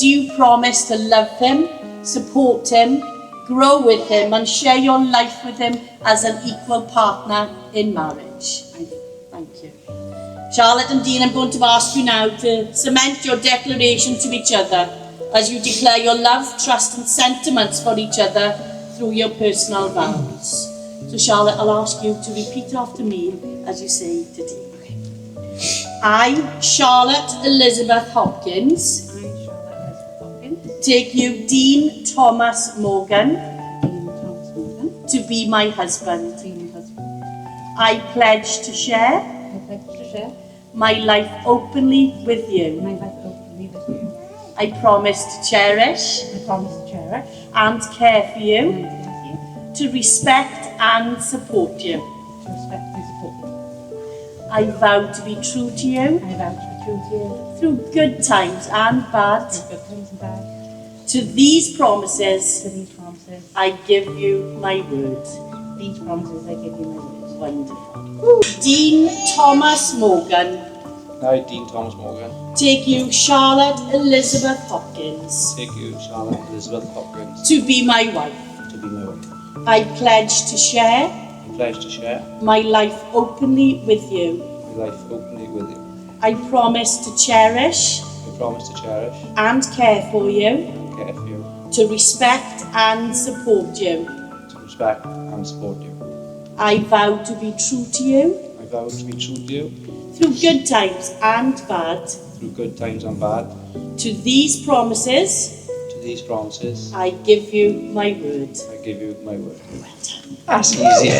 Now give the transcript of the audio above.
Do you promise to love him, support him, grow with him and share your life with him as an equal partner in marriage? Thank you. Charlotte and Dean, I'm going to ask you now to cement your declaration to each other as you declare your love, trust and sentiments for each other through your personal vows. So Charlotte, I'll ask you to repeat after me as you say to Dean. I, Charlotte Elizabeth Hopkins, take you, Dean Thomas Morgan, to be my husband. I pledge to share my life openly with you. I promise to cherish and care for you, to respect and support you. I vow to be true to you through good times and bad. To these promises, I give you my word. Wonderful. Dean Thomas Morgan. I, Dean Thomas Morgan, Take you, Charlotte Elizabeth Hopkins, take you, Charlotte Elizabeth Hopkins, to be my wife. to be my wife. I pledge to share I pledge to share my life openly with you. my life openly with you. I promise to cherish I promise to cherish and care for you, and care for you, to respect and support you. to respect and support you. I vow to be true to you I vow to be true to you through good times and bad. through good times and bad. To these promises, To these promises, I give you my word. I give you my word. Well done. That's easy.